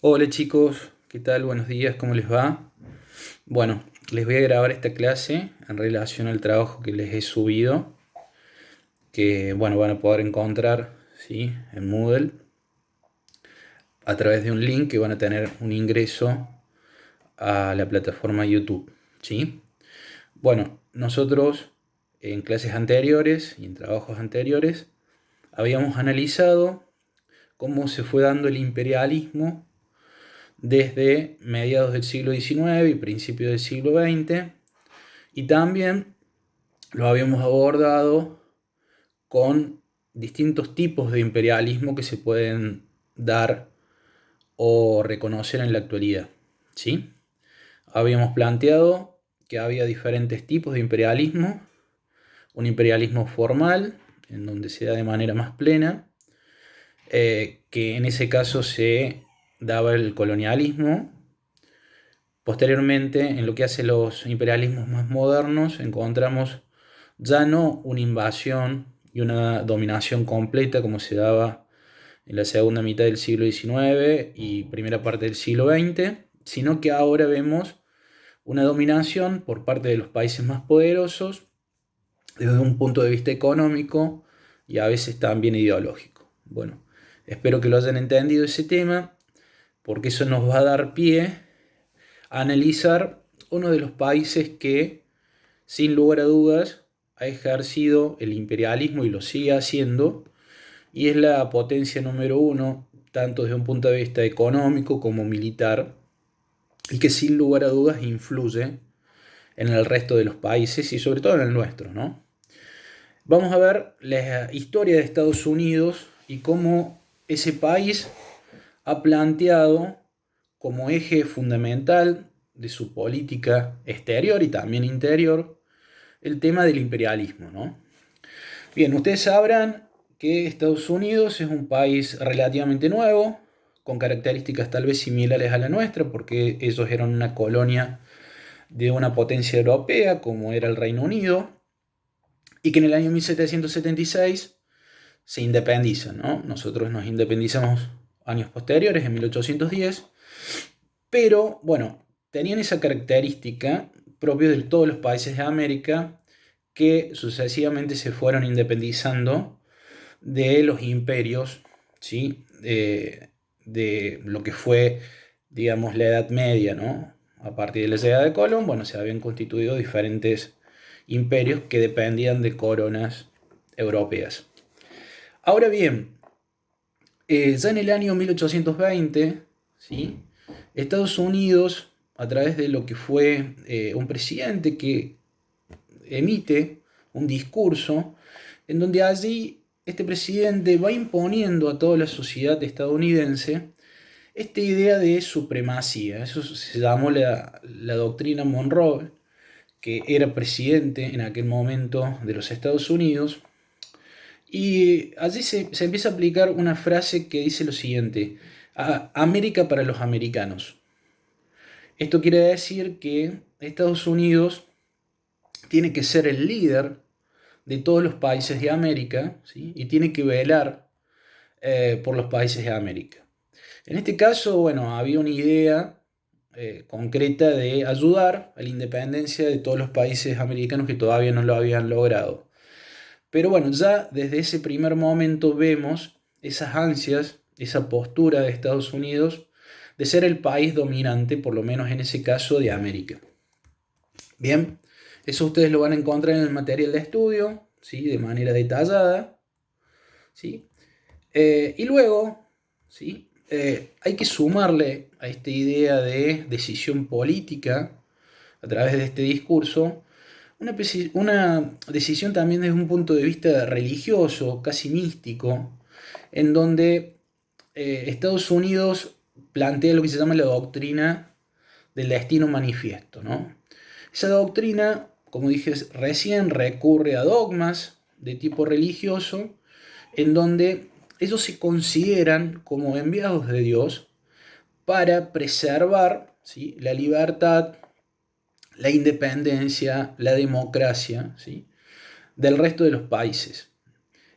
Hola chicos, ¿qué tal? Buenos días, ¿cómo les va? Bueno, les voy a grabar esta clase en relación al trabajo que les he subido, que bueno, van a poder encontrar, ¿sí?, en Moodle a través de un link que van a tener un ingreso a la plataforma YouTube, ¿sí? Bueno, nosotros en clases anteriores y en trabajos anteriores habíamos analizado cómo se fue dando el imperialismo desde mediados del siglo XIX y principios del siglo XX, y también lo habíamos abordado con distintos tipos de imperialismo que se pueden dar o reconocer en la actualidad, ¿sí? Habíamos planteado que había diferentes tipos de imperialismo: un imperialismo formal, en donde se da de manera más plena, que en ese caso se daba el colonialismo. Posteriormente, en lo que hace los imperialismos más modernos, encontramos ya no una invasión y una dominación completa como se daba en la segunda mitad del siglo XIX y primera parte del siglo XX, sino que ahora vemos una dominación por parte de los países más poderosos desde un punto de vista económico y a veces también ideológico. Bueno, espero que lo hayan entendido ese tema, porque eso nos va a dar pie a analizar uno de los países que, sin lugar a dudas, ha ejercido el imperialismo y lo sigue haciendo, y es la potencia número uno, tanto desde un punto de vista económico como militar, y que sin lugar a dudas influye en el resto de los países y sobre todo en el nuestro, ¿no? Vamos a ver la historia de Estados Unidos y cómo ese país ha planteado como eje fundamental de su política exterior y también interior el tema del imperialismo, ¿no? Bien, ustedes sabrán que Estados Unidos es un país relativamente nuevo, con características tal vez similares a la nuestra, porque ellos eran una colonia de una potencia europea como era el Reino Unido, y que en el año 1776 se independizan, ¿no? Nosotros nos independizamos años posteriores, en 1810, pero bueno, tenían esa característica propia de todos los países de América, que sucesivamente se fueron independizando de los imperios, ¿sí? De lo que fue, digamos, la Edad Media, ¿no? A partir de la llegada de Colón, bueno, se habían constituido diferentes imperios que dependían de coronas europeas. Ahora bien, ya en el año 1820, ¿sí?, Estados Unidos, a través de lo que fue un presidente que emite un discurso, en donde allí este presidente va imponiendo a toda la sociedad estadounidense esta idea de supremacía. Eso se llamó la doctrina Monroe, que era presidente en aquel momento de los Estados Unidos. Y allí se empieza a aplicar una frase que dice lo siguiente: América para los americanos. Esto quiere decir que Estados Unidos tiene que ser el líder de todos los países de América, ¿sí?, y tiene que velar por los países de América. En este caso, bueno, había una idea concreta de ayudar a la independencia de todos los países americanos que todavía no lo habían logrado. Pero bueno, ya desde ese primer momento vemos esas ansias, esa postura de Estados Unidos de ser el país dominante, por lo menos en ese caso, de América. Bien, eso ustedes lo van a encontrar en el material de estudio, ¿sí?, de manera detallada, ¿sí? Y luego, ¿sí?, hay que sumarle a esta idea de decisión política a través de este discurso una decisión también desde un punto de vista religioso, casi místico, en donde Estados Unidos plantea lo que se llama la doctrina del destino manifiesto, ¿no? Esa doctrina, como dije recién, recurre a dogmas de tipo religioso, en donde ellos se consideran como enviados de Dios para preservar, ¿sí?, la libertad, la independencia, la democracia, ¿sí?, del resto de los países.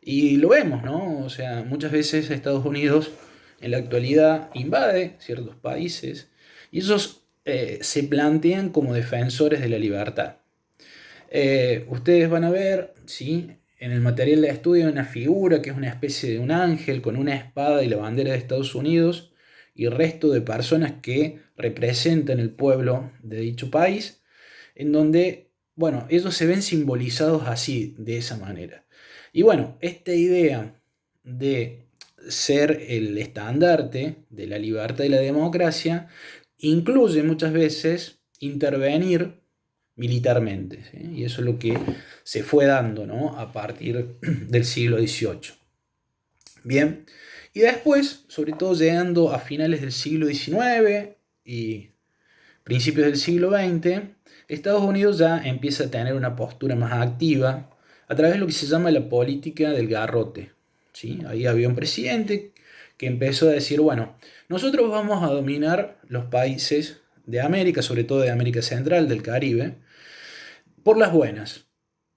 Y lo vemos, ¿no? O sea, muchas veces Estados Unidos en la actualidad invade ciertos países y ellos se plantean como defensores de la libertad. Ustedes van a ver, ¿sí? En el material de estudio hay una figura que es una especie de un ángel con una espada y la bandera de Estados Unidos y el resto de personas que representan el pueblo de dicho país, en donde, bueno, ellos se ven simbolizados así, de esa manera. Y bueno, esta idea de ser el estandarte de la libertad y la democracia incluye muchas veces intervenir militarmente, ¿sí? Y eso es lo que se fue dando, ¿no? A partir del siglo XVIII. Bien, y después, sobre todo llegando a finales del siglo XIX y principios del siglo XX, Estados Unidos ya empieza a tener una postura más activa a través de lo que se llama la política del garrote, ¿sí? Ahí había un presidente que empezó a decir, bueno, nosotros vamos a dominar los países de América, sobre todo de América Central, del Caribe, por las buenas,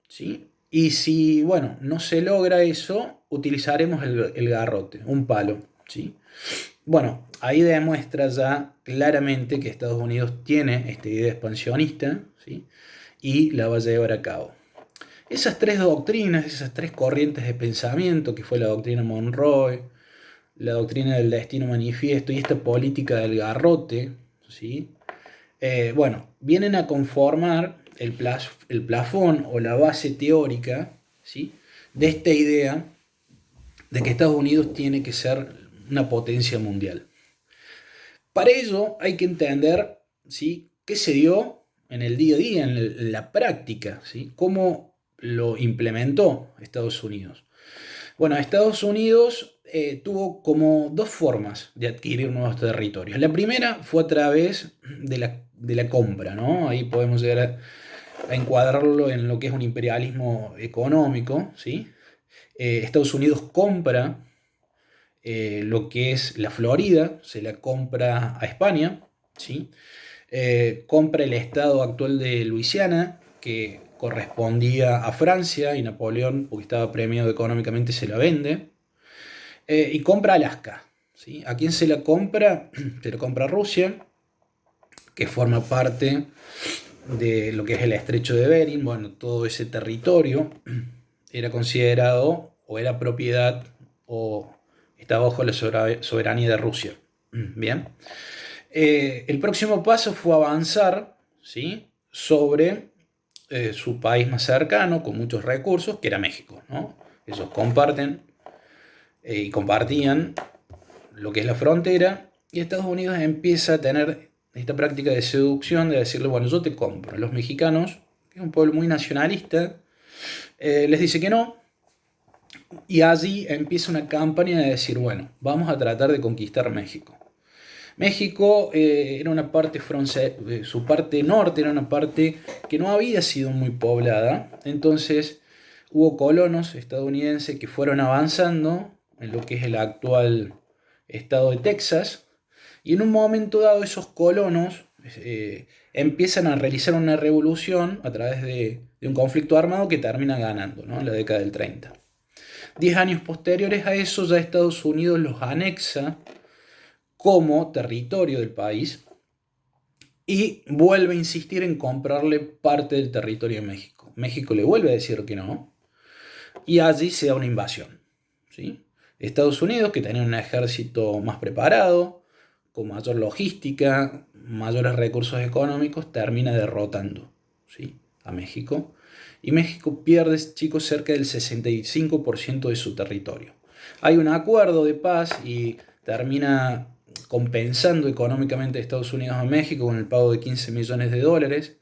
¿sí? Y si, bueno, no se logra eso, utilizaremos el garrote, un palo, ¿sí? Bueno, ahí demuestra ya claramente que Estados Unidos tiene esta idea expansionista, ¿sí? Y la va a llevar a cabo. Esas tres doctrinas, esas tres corrientes de pensamiento, que fue la doctrina Monroe, la doctrina del destino manifiesto y esta política del garrote, ¿sí? Bueno, vienen a conformar el plafón o la base teórica, ¿sí? De esta idea de que Estados Unidos tiene que ser una potencia mundial. Para ello hay que entender, ¿sí? Qué se dio en el día a día, en la práctica, ¿sí? Cómo lo implementó Estados Unidos. Bueno, Estados Unidos tuvo como dos formas de adquirir nuevos territorios. La primera fue a través de la compra, ¿no? Ahí podemos llegar a encuadrarlo en lo que es un imperialismo económico, ¿sí? Estados Unidos compra lo que es la Florida, se la compra a España, ¿sí? Compra el estado actual de Luisiana, que correspondía a Francia, y Napoleón, porque estaba premiado económicamente, se la vende. Y compra Alaska, ¿sí? ¿A quién se la compra? Se la compra a Rusia, que forma parte de lo que es el estrecho de Bering. Bueno, todo ese territorio era considerado o era propiedad o está bajo la soberanía de Rusia. Bien. El próximo paso fue avanzar, ¿sí? Sobre su país más cercano, con muchos recursos, que era México, ¿no? Ellos comparten y compartían lo que es la frontera, y Estados Unidos empieza a tener esta práctica de seducción, de decirle, bueno, yo te compro. A los mexicanos, que es un pueblo muy nacionalista, les dice que no, y allí empieza una campaña de decir, bueno, vamos a tratar de conquistar México. México era una parte su parte norte era una parte que no había sido muy poblada, entonces hubo colonos estadounidenses que fueron avanzando en lo que es el actual estado de Texas, y en un momento dado esos colonos empiezan a realizar una revolución a través de un conflicto armado que termina ganando, ¿no? En la década del 30. 10 años posteriores a eso ya Estados Unidos los anexa como territorio del país y vuelve a insistir en comprarle parte del territorio de México. México le vuelve a decir que no, y allí se da una invasión, ¿sí? Estados Unidos, que tenía un ejército más preparado, con mayor logística, mayores recursos económicos, termina derrotando, ¿sí? A México. Y México pierde, chicos, cerca del 65% de su territorio. Hay un acuerdo de paz y termina compensando económicamente a Estados Unidos a México con el pago de 15 millones de dólares,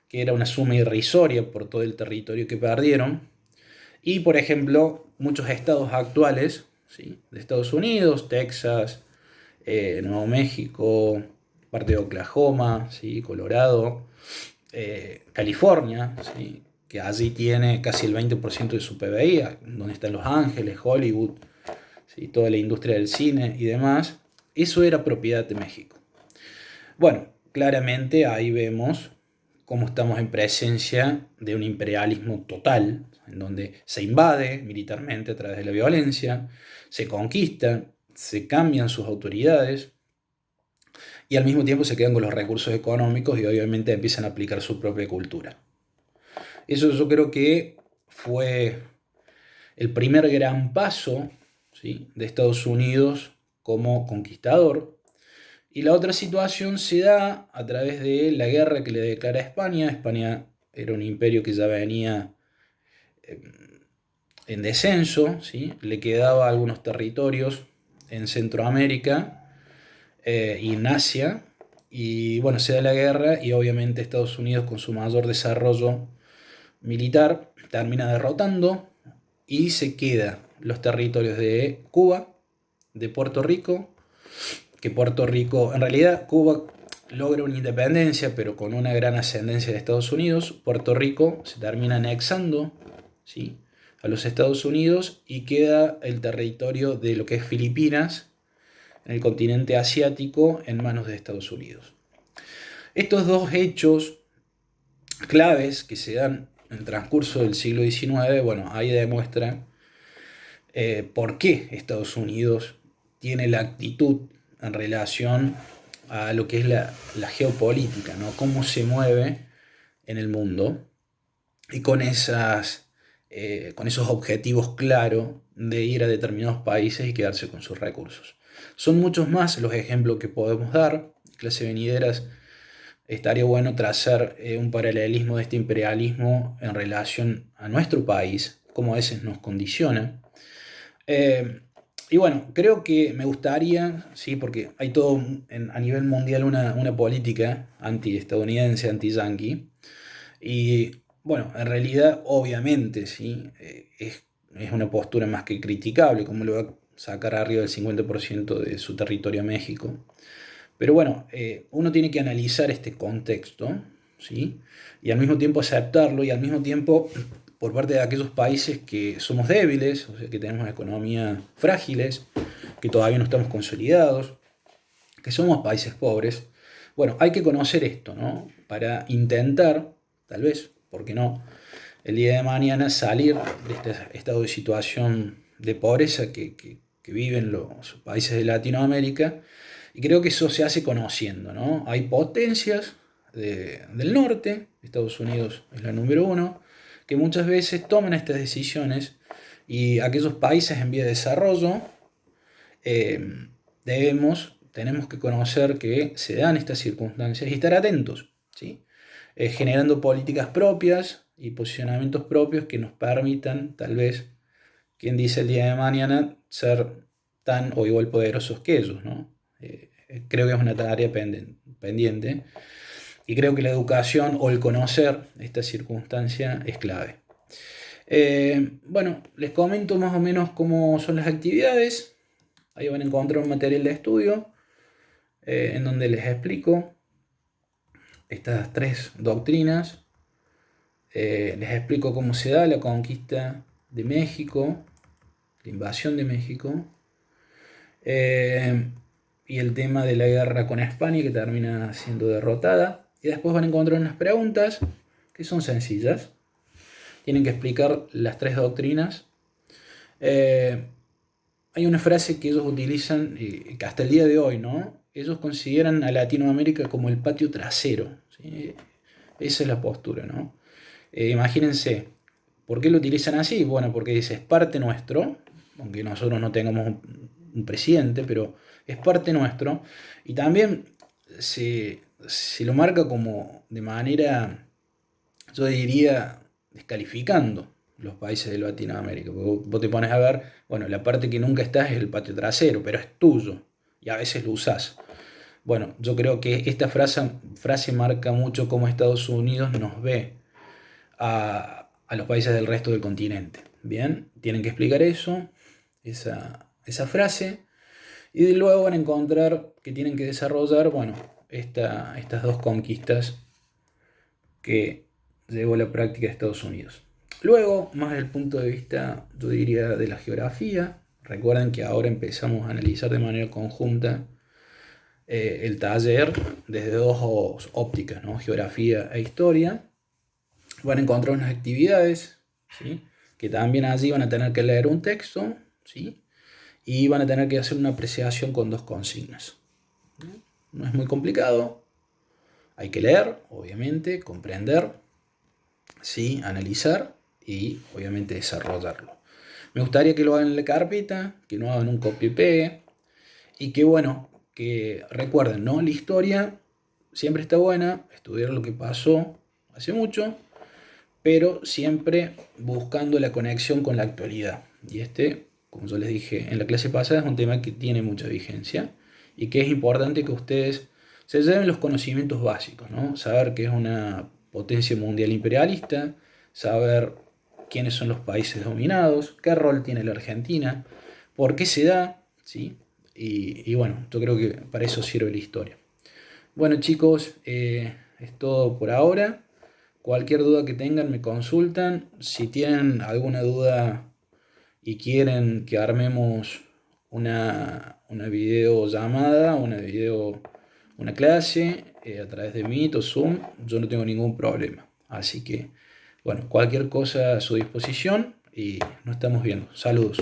que era una suma irrisoria por todo el territorio que perdieron. Y, por ejemplo, muchos estados actuales, ¿sí? De Estados Unidos, Texas, Nuevo México, parte de Oklahoma, ¿sí? Colorado, California, ¿sí? Que allí tiene casi el 20% de su PBI, donde están Los Ángeles, Hollywood, ¿sí? Toda la industria del cine y demás. Eso era propiedad de México. Bueno, claramente ahí vemos cómo estamos en presencia de un imperialismo total, en donde se invade militarmente a través de la violencia, se conquista, se cambian sus autoridades y al mismo tiempo se quedan con los recursos económicos y obviamente empiezan a aplicar su propia cultura. Eso yo creo que fue el primer gran paso, ¿sí?, de Estados Unidos como conquistador. Y la otra situación se da a través de la guerra que le declara a España. España era un imperio que ya venía eh, en descenso, ¿sí? Le quedaba algunos territorios en Centroamérica y en Asia. Y bueno, se da la guerra y obviamente Estados Unidos, con su mayor desarrollo militar, termina derrotando y se queda los territorios de Cuba, de Puerto Rico, que Puerto Rico, en realidad Cuba logra una independencia, pero con una gran ascendencia de Estados Unidos. Puerto Rico se termina anexando, ¿sí?, a los Estados Unidos y queda el territorio de lo que es Filipinas, en el continente asiático, en manos de Estados Unidos. Estos dos hechos claves que se dan en el transcurso del siglo XIX, bueno, ahí demuestran por qué Estados Unidos tiene la actitud en relación a lo que es la geopolítica, ¿no? Cómo se mueve en el mundo y con esos objetivos claros de ir a determinados países y quedarse con sus recursos. Son muchos más los ejemplos que podemos dar. Clase venideras, estaría bueno trazar un paralelismo de este imperialismo en relación a nuestro país, cómo a veces nos condiciona. Y bueno, creo que me gustaría, sí, porque hay todo a nivel mundial una política anti-estadounidense, anti-yanqui. Y bueno, en realidad, obviamente, sí, es una postura más que criticable, como lo va a sacar arriba del 50% de su territorio a México. Pero bueno, uno tiene que analizar este contexto, ¿sí? Y al mismo tiempo aceptarlo y al mismo tiempo por parte de aquellos países que somos débiles, o sea, que tenemos economías frágiles, que todavía no estamos consolidados, que somos países pobres. Bueno, hay que conocer esto, ¿no? Para intentar, tal vez, ¿por qué no?, el día de mañana salir de este estado de situación de pobreza que viven los países de Latinoamérica. Y creo que eso se hace conociendo, ¿no? Hay potencias del norte, Estados Unidos es la número uno, que muchas veces toman estas decisiones y aquellos países en vía de desarrollo eh, tenemos que conocer que se dan estas circunstancias y estar atentos, ¿sí? Generando políticas propias y posicionamientos propios que nos permitan, tal vez, quien dice el día de mañana, ser tan o igual poderosos que ellos, ¿no? Creo que es una tarea pendiente y creo que la educación o el conocer esta circunstancia es clave. Bueno, les comento más o menos cómo son las actividades. Ahí van a encontrar un material de estudio en donde les explico estas tres doctrinas. Les explico cómo se da la conquista de México, la invasión de México, y el tema de la guerra con España, que termina siendo derrotada. Y después van a encontrar unas preguntas que son sencillas. Tienen que explicar las tres doctrinas. Hay una frase que ellos utilizan, que hasta el día de hoy, ¿no? Ellos consideran a Latinoamérica como el patio trasero, ¿sí? Esa es la postura, ¿no? Imagínense, ¿por qué lo utilizan así? Bueno, porque dice, es parte nuestro, aunque nosotros no tengamos un presidente, pero es parte nuestro. Y también se lo marca como de manera, yo diría, descalificando los países de Latinoamérica. Vos te pones a ver, bueno, la parte que nunca está es el patio trasero, pero es tuyo y a veces lo usás. Bueno, yo creo que esta frase marca mucho cómo Estados Unidos nos ve a los países del resto del continente. Bien, tienen que explicar eso, esa frase, y luego van a encontrar que tienen que desarrollar, bueno, estas dos conquistas que llevó la práctica de Estados Unidos. Luego, más desde el punto de vista, yo diría, de la geografía, recuerden que ahora empezamos a analizar de manera conjunta el taller desde dos ópticas, ¿no? Geografía e historia. Van a encontrar unas actividades, ¿sí?, que también allí van a tener que leer un texto, ¿sí?, y van a tener que hacer una apreciación con 2 consignas. No es muy complicado, hay que leer, obviamente, comprender, ¿sí? Analizar y obviamente desarrollarlo. Me gustaría que lo hagan en la carpeta, que no hagan un copia y pegue, y que bueno, que recuerden, ¿no? La historia siempre está buena, estudiar lo que pasó hace mucho, pero siempre buscando la conexión con la actualidad. Y como yo les dije en la clase pasada, es un tema que tiene mucha vigencia y que es importante que ustedes se lleven los conocimientos básicos, ¿no? Saber qué es una potencia mundial imperialista, saber quiénes son los países dominados, qué rol tiene la Argentina, por qué se da, ¿sí? Y bueno, yo creo que para eso sirve la historia. Bueno chicos, es todo por ahora. Cualquier duda que tengan me consultan. Si tienen alguna duda y quieren que armemos una videollamada, una clase a través de Meet o Zoom, yo no tengo ningún problema. Así que, bueno, cualquier cosa a su disposición y nos estamos viendo. Saludos.